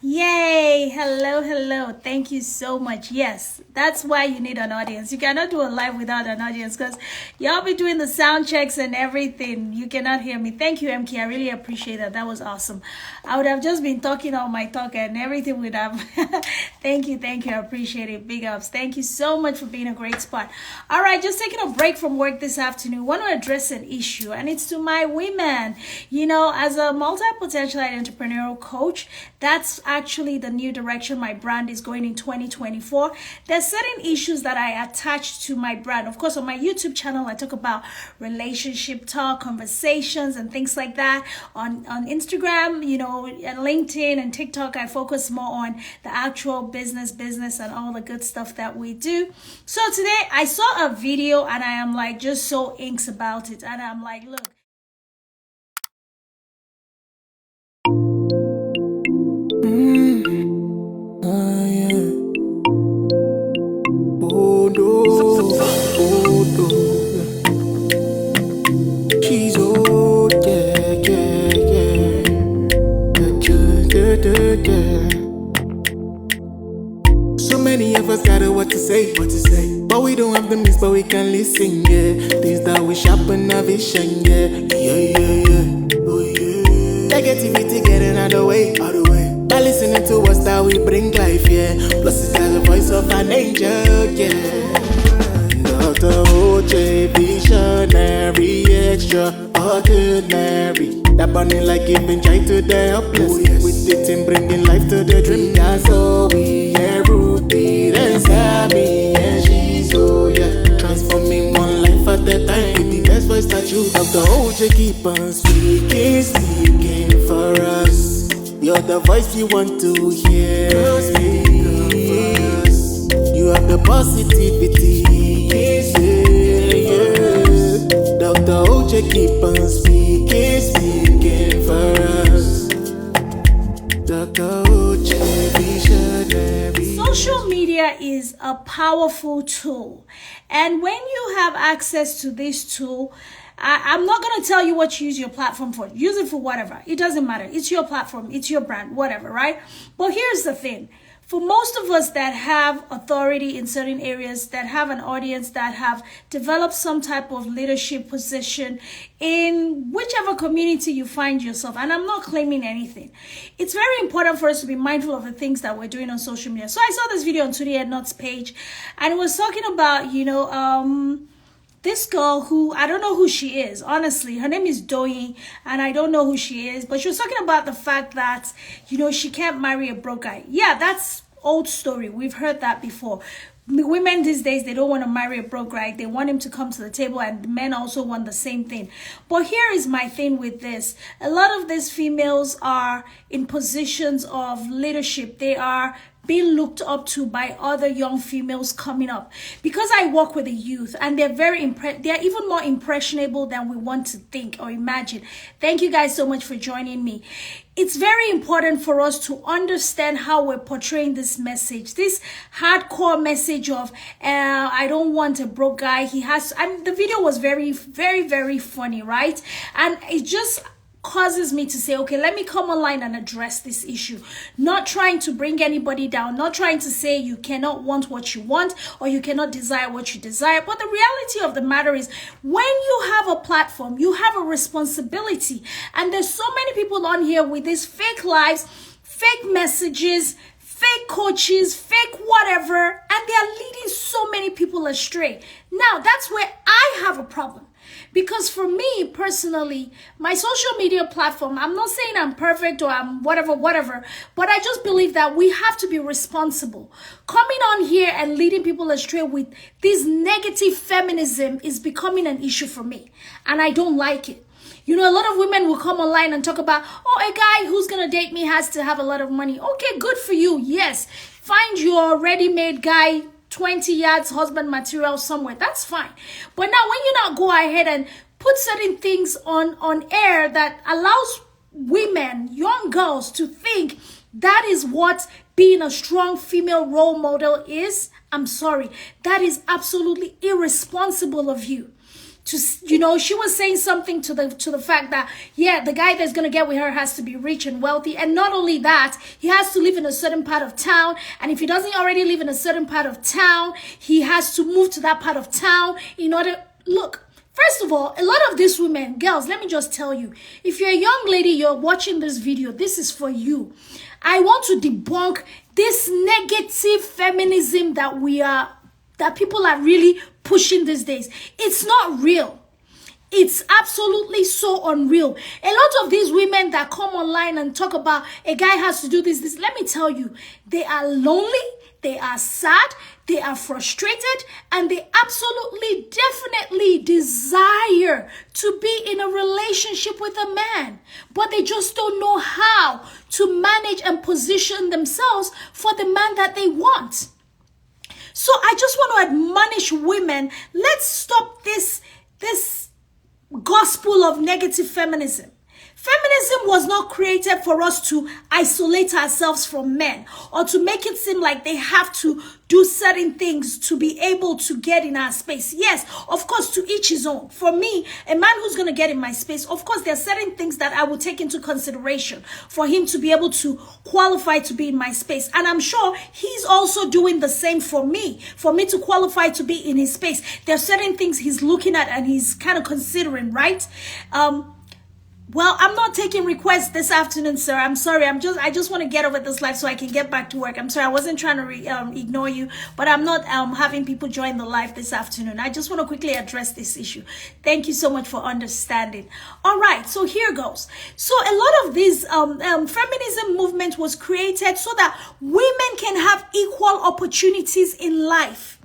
Yay! Hello, hello. Thank you so much. Yes, that's why you need an audience. You cannot do a live without an audience because y'all be doing the sound checks and everything. You cannot hear me. Thank you, MK. I really appreciate that. That was awesome. I would have just been talking all my talk and everything would have. Thank you. I appreciate it. Big ups. Thank you so much for being a great spot. All right, just taking a break from work this afternoon. Want to address an issue, and it's to my women. As a multi-potentialite entrepreneurial coach, that's actually the new direction my brand is going in 2024. There's certain issues that I attach to my brand. Of course, on my YouTube channel, I talk about relationship talk, conversations, and things like that. On Instagram, and LinkedIn and TikTok, I focus more on the actual business and all the good stuff that we do. So today, I saw a video and I am like just so inks about it. And I'm like, look. So many of us got what to say, but we don't have the means, but we can listen, yeah. Things that we sharpen our vision, yeah. Oh yeah. Negativity getting out of the way. By listening to us that we bring life, yeah. Plus it's like the voice of an angel, yeah. Dr. OJ, visionary, extraordinary. That burning like giving joy to the helpless. With the team bringing life to the dream. That's all we are rooted and Sammy and she's transforming one life at a time. With the best voice that you have. Dr. OJ keep on speaking for us. You're the voice we want to hear. You have the positivity. Dr. OJ keep on speaking for us. Dr. OJ visionary. Social media is a powerful tool, and when you have access to this tool, I'm not going to tell you what to use your platform for. Use it for whatever. It doesn't matter. It's your platform. It's your brand, whatever, right? But here's the thing. For most of us that have authority in certain areas, that have an audience, that have developed some type of leadership position in whichever community you find yourself, and I'm not claiming anything, it's very important for us to be mindful of the things that we're doing on social media. So I saw this video on Today at Not's page, and it was talking about, this girl who, I don't know who she is, honestly. Her name is Doyin, and I don't know who she is. But she was talking about the fact that, she can't marry a broke guy. Yeah, that's old story. We've heard that before. Women these days, they don't want to marry a broke guy. They want him to come to the table, and men also want the same thing. But here is my thing with this. A lot of these females are in positions of leadership. They are being looked up to by other young females coming up. Because I work with the youth, and they're they're even more impressionable than we want to think or imagine. Thank you guys so much for joining me. It's very important for us to understand how we're portraying this message, this hardcore message of, I don't want a broke guy. The video was very, very, very funny, right? And it just causes me to say, okay, let me come online and address this issue. Not trying to bring anybody down, not trying to say you cannot want what you want or you cannot desire what you desire. But the reality of the matter is, when you have a platform, you have a responsibility. And there's so many people on here with these fake lives, fake messages, fake coaches, fake whatever, and they are leading so many people astray. Now, that's where I have a problem. Because for me personally, my social media platform, I'm not saying I'm perfect or I'm whatever, but I just believe that we have to be responsible. Coming on here and leading people astray with this negative feminism is becoming an issue for me, and I don't like it. A lot of women will come online and talk about, a guy who's going to date me has to have a lot of money. Okay, good for you. Yes, find your ready-made guy, 20 yards husband material somewhere. That's fine. But now when you not go ahead and put certain things on air that allows women, young girls, to think that is what being a strong female role model is, I'm sorry. That is absolutely irresponsible of you. She was saying something to the fact that, yeah, the guy that's going to get with her has to be rich and wealthy. And not only that, he has to live in a certain part of town. And if he doesn't already live in a certain part of town, he has to move to that part of town in order. Look, first of all, a lot of these women, girls, let me just tell you, if you're a young lady, you're watching this video, this is for you. I want to debunk this negative feminism that people are really pushing these days. It's not real. It's absolutely so unreal. A lot of these women that come online and talk about a guy has to do this, let me tell you, they are lonely, they are sad, they are frustrated, and they absolutely, definitely desire to be in a relationship with a man. But they just don't know how to manage and position themselves for the man that they want. So I just want to admonish women, let's stop this gospel of negative feminism. Feminism was not created for us to isolate ourselves from men or to make it seem like they have to do certain things to be able to get in our space. Yes, of course, to each his own. For me, a man who's going to get in my space, of course, there are certain things that I will take into consideration for him to be able to qualify to be in my space. And I'm sure he's also doing the same for me to qualify to be in his space. There are certain things he's looking at and he's kind of considering, right? Well, I'm not taking requests this afternoon, sir. I'm sorry. I just want to get over this live so I can get back to work. I'm sorry. I wasn't trying to ignore you, but I'm not having people join the live this afternoon. I just want to quickly address this issue. Thank you so much for understanding. All right. So here goes. So a lot of this feminism movement was created so that women can have equal opportunities in life.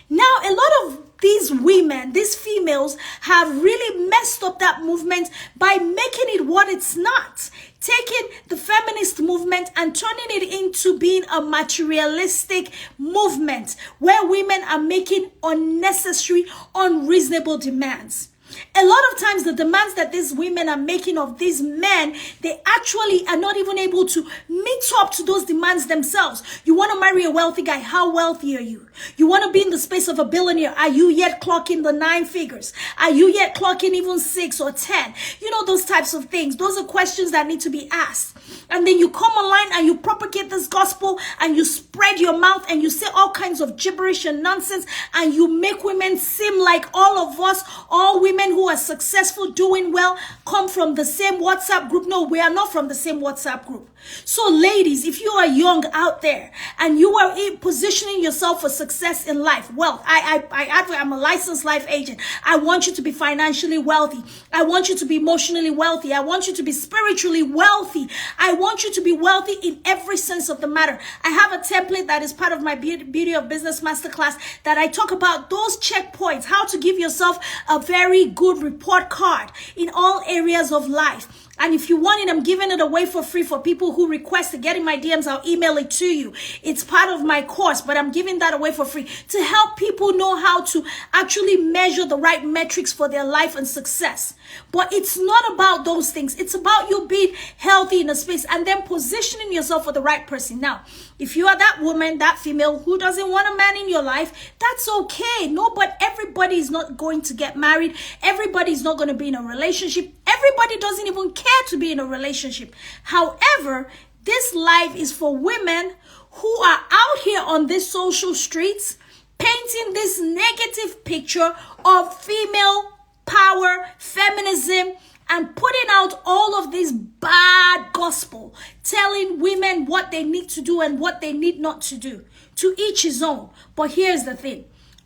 Now, a lot of these women, these females, have really messed up that movement by making it what it's not. Taking the feminist movement and turning it into being a materialistic movement where women are making unnecessary, unreasonable demands. A lot of times the demands that these women are making of these men, they actually are not even able to meet up to those demands themselves. You want to marry a wealthy guy. How wealthy are you? You want to be in the space of a billionaire. Are you yet clocking the 9 figures? Are you yet clocking even 6 or 10? You know, those types of things. Those are questions that need to be asked. And then you come online and you propagate this gospel and you spread your mouth and you say all kinds of gibberish and nonsense and you make women seem like all of us, all women who are successful, doing well, come from the same WhatsApp group. No, we are not from the same WhatsApp group. So ladies, if you are young out there and you are positioning yourself for success in life, well, I'm a licensed life agent. I want you to be financially wealthy. I want you to be emotionally wealthy. I want you to be spiritually wealthy. I want you to be wealthy in every sense of the matter. I have a template that is part of my Beauty of Business Masterclass that I talk about those checkpoints, how to give yourself a very good report card in all areas of life. And if you want it, I'm giving it away for free for people who request to get in my DMs. I'll email it to you. It's part of my course, but I'm giving that away for free to help people know how to actually measure the right metrics for their life and success. But it's not about those things. It's about you being healthy in a space and then positioning yourself for the right person. Now, if you are that woman, that female who doesn't want a man in your life, that's okay. No, but everybody is not going to get married. Everybody is not going to be in a relationship. Everybody doesn't even care to be in a relationship. However, this life is for women who are out here on these social streets painting this negative picture of female power, feminism, and putting out all of this bad gospel, telling women what they need to do and what they need not to do. To each his own. But here's the thing.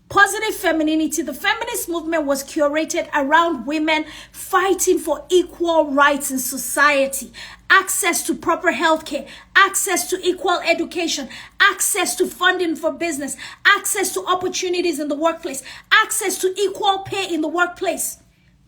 Positive femininity, the feminist movement was curated around women fighting for equal rights in society, access to proper healthcare, access to equal education, access to funding for business, access to opportunities in the workplace, access to equal pay in the workplace.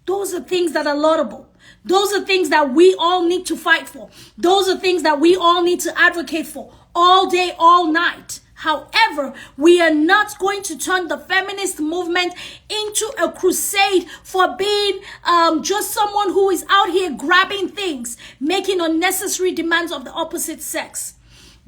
Those are things that are laudable. Those are things that we all need to fight for. Those are things that we all need to advocate for all day, all night. However, we are not going to turn the feminist movement into a crusade for being just someone who is out here grabbing things, making unnecessary demands of the opposite sex.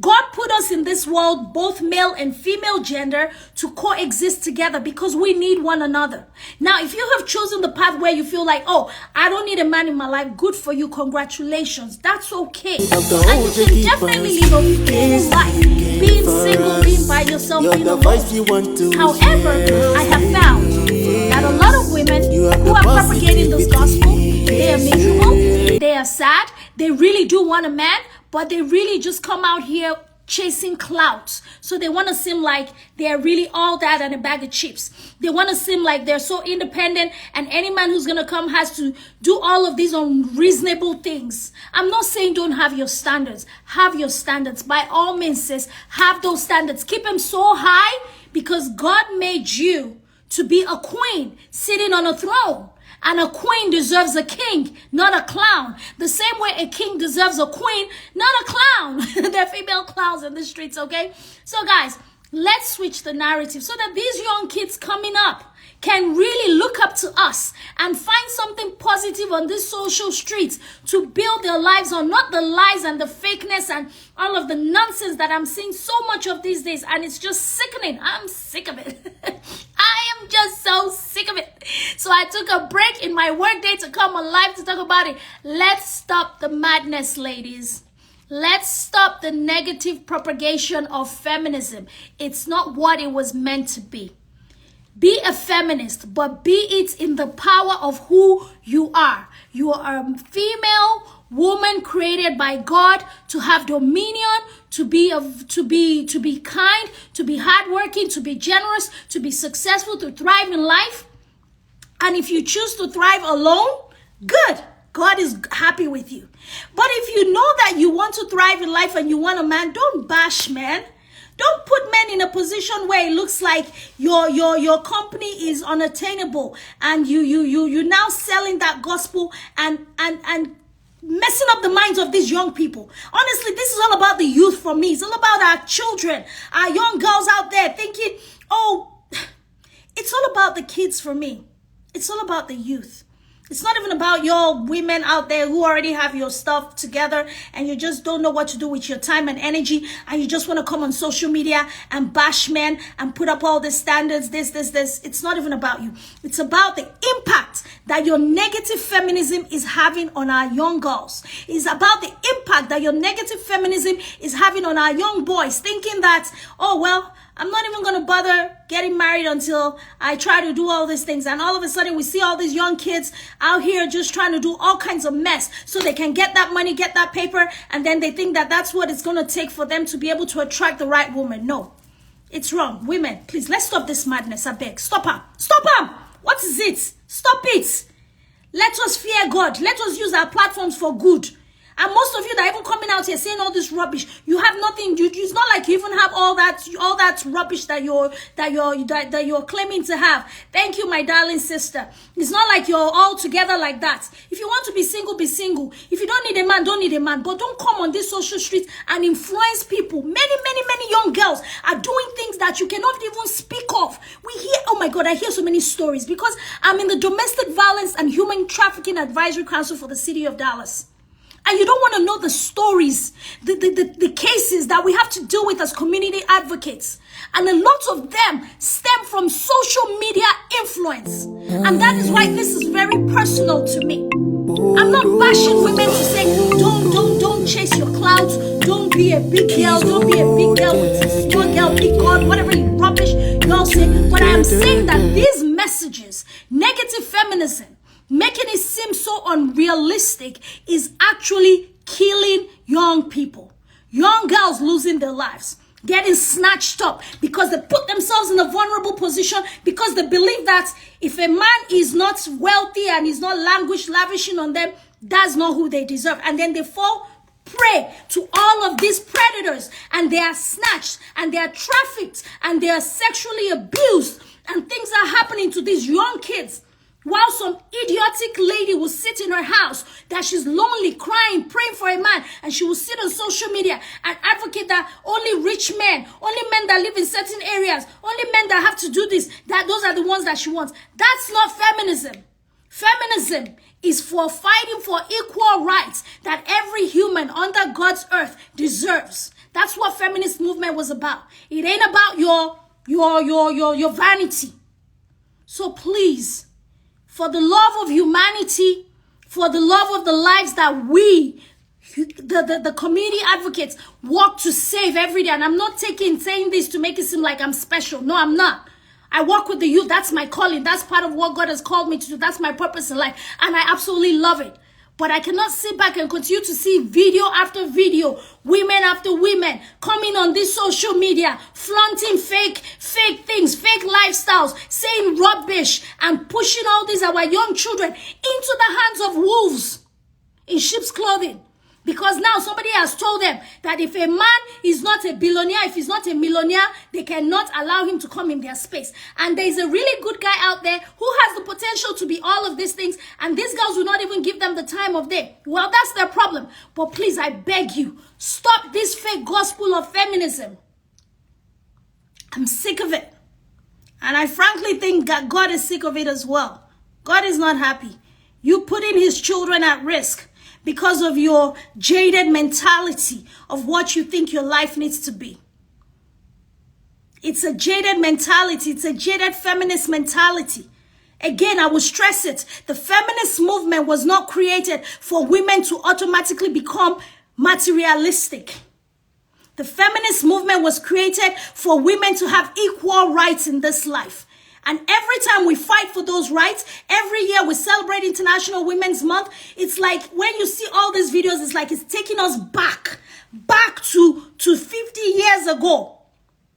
God put us in this world, both male and female gender, to coexist together because we need one another. Now, if you have chosen the path where you feel like, oh, I don't need a man in my life, good for you, congratulations. That's okay. And you can definitely live a full life, being single, being by yourself, being alone. However, I have found that a lot of women who are propagating this gospel, they are miserable, they are sad, they really do want a man, but they really just come out here chasing clout. So they want to seem like they're really all that and a bag of chips. They want to seem like they're so independent, and any man who's going to come has to do all of these unreasonable things. I'm not saying don't have your standards. Have your standards. By all means, sis, have those standards. Keep them so high because God made you to be a queen sitting on a throne. And a queen deserves a king, not a clown. The same way a king deserves a queen, not a clown. There are female clowns in the streets, okay? So guys, let's switch the narrative so that these young kids coming up can really look up to us and find something positive on these social streets to build their lives on, not the lies and the fakeness and all of the nonsense that I'm seeing so much of these days, and it's just sickening. I'm sick of it. I am just so sick of it. So I took a break in my workday to come on live to talk about it. Let's stop the madness, ladies. Let's stop the negative propagation of feminism. It's not what it was meant to be. Be a feminist, but be it in the power of who you are. You are a female woman created by God to have dominion, to be kind, to be hardworking, to be generous, to be successful, to thrive in life. And if you choose to thrive alone, good. God is happy with you. But if you know that you want to thrive in life and you want a man, don't bash men. Don't put men in a position where it looks like your company is unattainable, and you now selling that gospel and messing up the minds of these young people. Honestly, this is all about the youth for me. It's all about our children, our young girls out there thinking, oh, it's all about the kids for me. It's all about the youth. It's not even about your women out there who already have your stuff together and you just don't know what to do with your time and energy, and you just want to come on social media and bash men and put up all the standards, this. It's not even about you. It's about the impact that your negative feminism is having on our young girls. It's about the impact that your negative feminism is having on our young boys, thinking that, oh, well, I'm not even going to bother getting married until I try to do all these things. And all of a sudden we see all these young kids out here just trying to do all kinds of mess so they can get that money, get that paper. And then they think that that's what it's going to take for them to be able to attract the right woman. No, it's wrong. Women, please, let's stop this madness. I beg. Stop her. Stop her. What is it? Stop it. Let us fear God. Let us use our platforms for good. And most of you that are even coming out here saying all this rubbish, you have nothing. It's not like you even have all that rubbish that you're claiming to have. Thank you, my darling sister. It's not like you're all together like that. If you want to be single, be single. If you don't need a man, don't need a man. But don't come on this social street and influence people. Many young girls are doing things that you cannot even speak of. We hear, oh my God, I hear so many stories because I'm in the Domestic Violence and Human Trafficking Advisory Council for the city of Dallas. And you don't want to know the stories, the cases that we have to deal with as community advocates. And a lot of them stem from social media influence. And that is why this is very personal to me. I'm not bashing women to say, don't chase your clouds. Don't be a big girl. Don't be a big girl with a small girl, big God, whatever rubbish y'all say. But I am saying that these messages, negative feminism, making it seem so unrealistic, is actually killing young people. Young girls losing their lives, getting snatched up because they put themselves in a vulnerable position because they believe that if a man is not wealthy and is not lavishing on them, that's not who they deserve. And then they fall prey to all of these predators, and they are snatched and they are trafficked and they are sexually abused, and things are happening to these young kids. While some idiotic lady will sit in her house that she's lonely, crying, praying for a man, and she will sit on social media and advocate that only rich men, only men that live in certain areas, only men that have to do this, that those are the ones that she wants. That's not feminism. Feminism is for fighting for equal rights that every human under God's earth deserves. That's what feminist movement was about. It ain't about your vanity. So please, for the love of humanity, for the love of the lives that we, the community advocates, work to save every day. And I'm not saying this to make it seem like I'm special. No, I'm not. I work with the youth. That's my calling. That's part of what God has called me to do. That's my purpose in life. And I absolutely love it. But I cannot sit back and continue to see video after video, women after women coming on this social media, flaunting fake things, fake lifestyles, saying rubbish and pushing all these our young children into the hands of wolves in sheep's clothing. Because now somebody has told them that if a man is not a billionaire, if he's not a millionaire, they cannot allow him to come in their space. And there's a really good guy out there who has the potential to be all of these things, and these girls will not even give them the time of day. Well, that's their problem. But please, I beg you, stop this fake gospel of feminism. I'm sick of it. And I frankly think that God is sick of it as well. God is not happy. You putting his children at risk because of your jaded mentality of what you think your life needs to be. It's a jaded mentality. It's a jaded feminist mentality. Again, I will stress it. The feminist movement was not created for women to automatically become materialistic. The feminist movement was created for women to have equal rights in this life. And every time we fight for those rights, every year we celebrate International Women's Month, it's like when you see all these videos, it's like it's taking us back to 50 years ago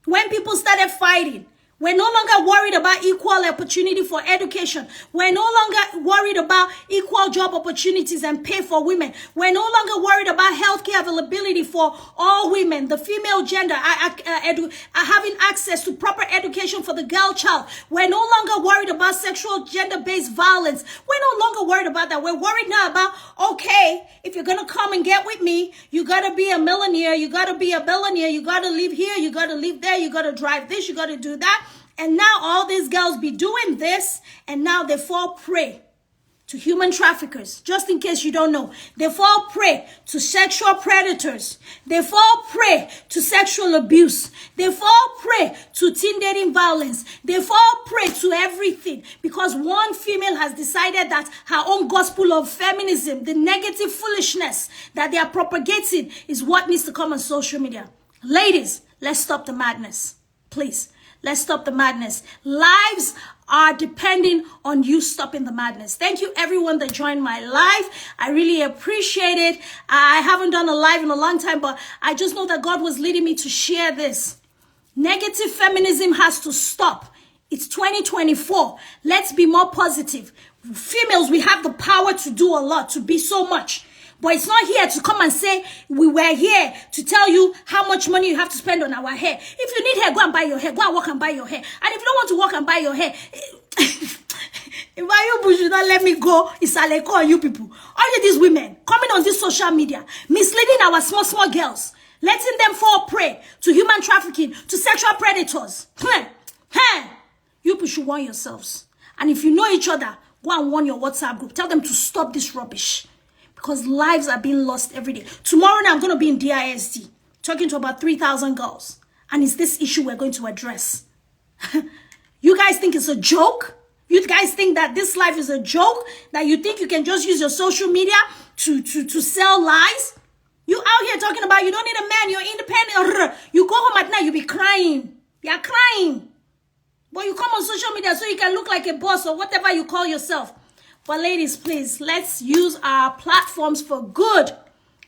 when people started fighting. We're no longer worried about equal opportunity for education. We're no longer worried about equal job opportunities and pay for women. We're no longer worried about healthcare availability for all women, the female gender, having access to proper education for the girl child. We're no longer worried about sexual gender-based violence. We're no longer worried about that. We're worried now about, okay, if you're going to come and get with me, you got to be a millionaire, you got to be a billionaire, you got to live here, you got to live there, you got to drive this, you got to do that. And now all these girls be doing this, and now they fall prey to human traffickers. Just in case you don't know, they fall prey to sexual predators. They fall prey to sexual abuse. They fall prey to teen dating violence. They fall prey to everything because one female has decided that her own gospel of feminism, the negative foolishness that they are propagating, is what needs to come on social media. Ladies, let's stop the madness, please. Let's stop the madness. Lives are depending on you stopping the madness. Thank you everyone that joined my live. I really appreciate it. I haven't done a live in a long time, but I just know that God was leading me to share this. Negative feminism has to stop. It's 2024. Let's be more positive. Females, we have the power to do a lot, to be so much. But it's not here to come and say, we were here to tell you how much money you have to spend on our hair. If you need hair, go and buy your hair. Go and walk and buy your hair. And if you don't want to walk and buy your hair, if you should not let me go, it's Aleko on you people. All of these women coming on this social media, misleading our small girls, letting them fall prey to human trafficking, to sexual predators. You people should warn yourselves. And if you know each other, go and warn your WhatsApp group. Tell them to stop this rubbish. Because lives are being lost every day. Tomorrow night, I'm going to be in DISD, talking to about 3,000 girls. And it's this issue we're going to address. You guys think it's a joke? You guys think that this life is a joke? That you think you can just use your social media to sell lies? You out here talking about you don't need a man, you're independent. You go home at night, you be crying. You're crying. But you come on social media so you can look like a boss or whatever you call yourself. But ladies, please, let's use our platforms for good.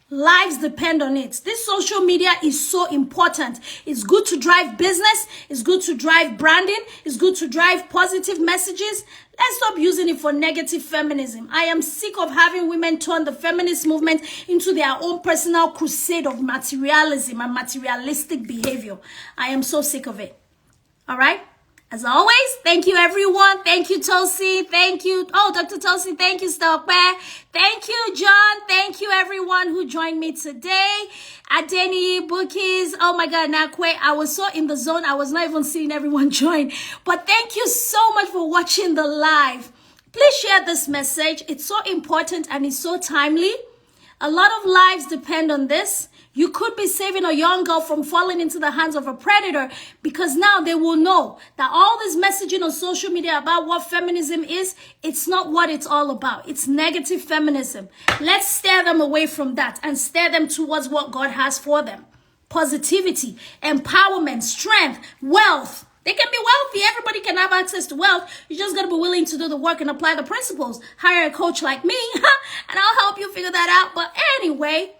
Lives depend on it. This social media is so important. It's good to drive business. It's good to drive branding. It's good to drive positive messages. Let's stop using it for negative feminism. I am sick of having women turn the feminist movement into their own personal crusade of materialism and materialistic behavior. I am so sick of it. All right? As always, thank you everyone. Thank you, Tulsi. Thank you. Oh, Dr. Tulsi, thank you, Stokwe. Thank you, John. Thank you everyone who joined me today. Adeni, Bookies. Oh my God, Nakwe. I was so in the zone. I was not even seeing everyone join. But thank you so much for watching the live. Please share this message. It's so important and it's so timely. A lot of lives depend on this. You could be saving a young girl from falling into the hands of a predator, because now they will know that all this messaging on social media about what feminism is, it's not what it's all about. It's negative feminism. Let's steer them away from that and steer them towards what God has for them. Positivity, empowerment, strength, wealth. They can be wealthy. Everybody can have access to wealth. You just got to be willing to do the work and apply the principles. Hire a coach like me and I'll help you figure that out. But anyway,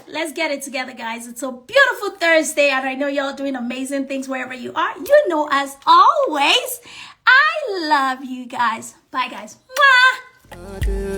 let's get it together, guys. It's a beautiful Thursday, and I know y'all doing amazing things wherever you are. You know, as always, I love you guys. Bye, guys. Mwah!